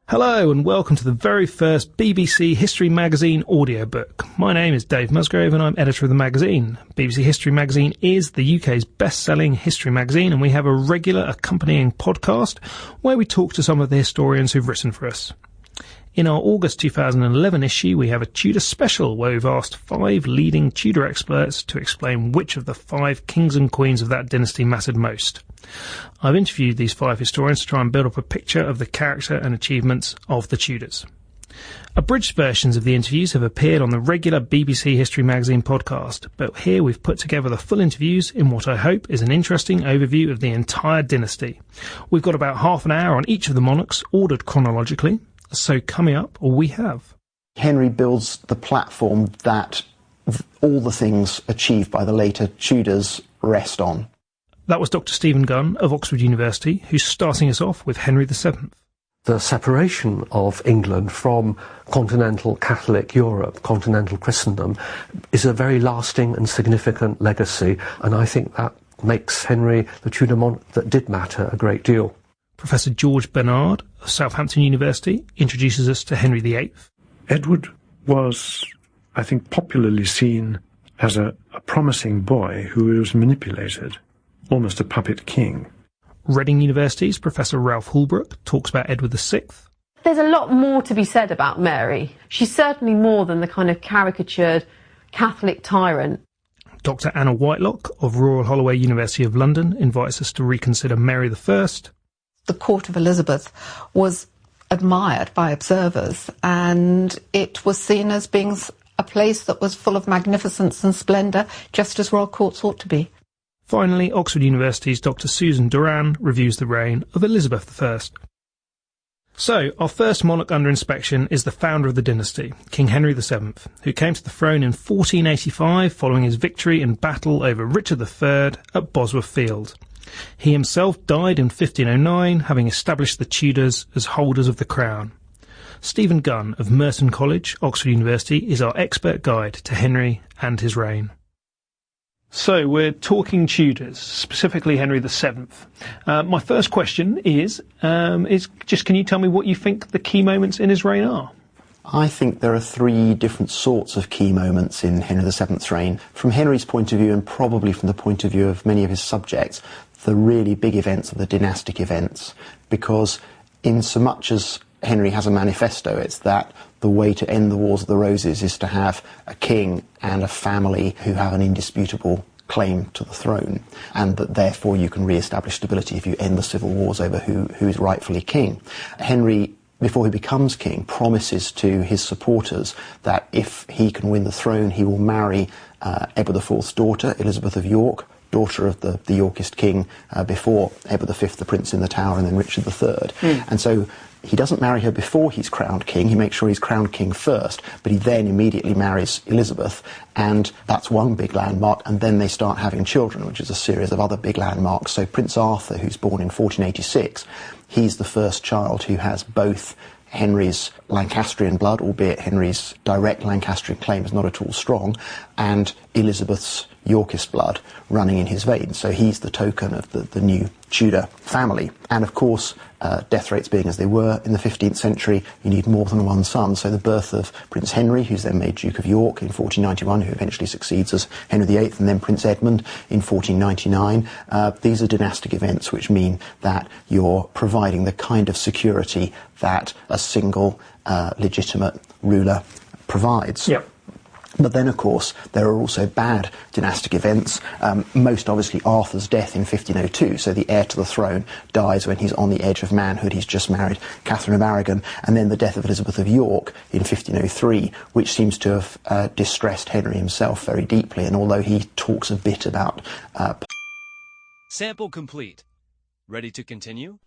Hello and welcome to the very first BBC History Magazine audiobook. My name is Dave Musgrove and I'm editor of the magazine. BBC History Magazine is the UK's best-selling history magazine, and we have a regular accompanying podcast where we talk to some of the historians who've written for us. In our August 2011 issue, we have a Tudor special where we've asked 5 leading Tudor experts to explain which of the 5 kings and queens of that dynasty mattered most. I've interviewed these 5 historians to try and build up a picture of the character and achievements of the Tudors. Abridged versions of the interviews have appeared on the regular BBC History Magazine podcast, but here we've put together the full interviews in what I hope is an interesting overview of the entire dynasty. We've got about half an hour on each of the monarchs, ordered chronologically, so coming up, we have... Henry builds the platform that all the things achieved by the later Tudors rest on. That was Dr Steven Gunn of Oxford University, who's starting us off with Henry VII. The separation of England from continental Catholic Europe, continental Christendom, is a very lasting and significant legacy, and I think that makes Henry the Tudor monarch that did matter a great deal. Professor George Bernard of Southampton University introduces us to Henry VIII. Edward was, I think, popularly seen as a promising boy who was manipulated, almost a puppet king. Reading University's Professor Ralph Houlbrooke talks about Edward VI. There's a lot more to be said about Mary. She's certainly more than the kind of caricatured Catholic tyrant. Dr Anna Whitelock of Royal Holloway, University of London invites us to reconsider Mary I. The court of Elizabeth was admired by observers, and it was seen as being a place that was full of magnificence and splendour, just as royal courts ought to be. Finally, Oxford University's Dr Susan Doran reviews the reign of Elizabeth I. So, our first monarch under inspection is the founder of the dynasty, King Henry VII, who came to the throne in 1485 following his victory in battle over Richard III at Bosworth Field. He himself died in 1509, having established the Tudors as holders of the crown. Steven Gunn of Merton College, Oxford University, is our expert guide to Henry and his reign. So we're talking Tudors, specifically Henry VII. My first question is just can you tell me what you think the key moments in his reign are? I think there are 3 different sorts of key moments in Henry VII's reign. From Henry's point of view, and probably from the point of view of many of his subjects, the really big events are the dynastic events, because in so much as Henry has a manifesto, it's that the way to end the Wars of the Roses is to have a king and a family who have an indisputable claim to the throne, and that therefore you can re-establish stability if you end the civil wars over who is rightfully king. Henry, before he becomes king, promises to his supporters that if he can win the throne, he will marry Edward IV's daughter, Elizabeth of York, daughter of the Yorkist king before Edward V, the Prince in the Tower, and then Richard III. And so he doesn't marry her before he's crowned king. He makes sure he's crowned king first, but he then immediately marries Elizabeth, and that's one big landmark, and then they start having children, which is a series of other big landmarks. So Prince Arthur, who's born in 1486, he's the first child who has both Henry's Lancastrian blood, albeit Henry's direct Lancastrian claim is not at all strong, and Elizabeth's Yorkist blood running in his veins. So he's the token of the new Tudor family. And of course, death rates being as they were in the 15th century, you need more than one son. So the birth of Prince Henry, who's then made Duke of York in 1491, who eventually succeeds as Henry VIII, and then Prince Edmund in 1499. These are dynastic events which mean that you're providing the kind of security that a single legitimate ruler provides. Yep. But then, of course, there are also bad dynastic events, most obviously Arthur's death in 1502, so the heir to the throne dies when he's on the edge of manhood. He's just married Catherine of Aragon, and then the death of Elizabeth of York in 1503, which seems to have distressed Henry himself very deeply, and although he talks a bit about... Sample complete. Ready to continue?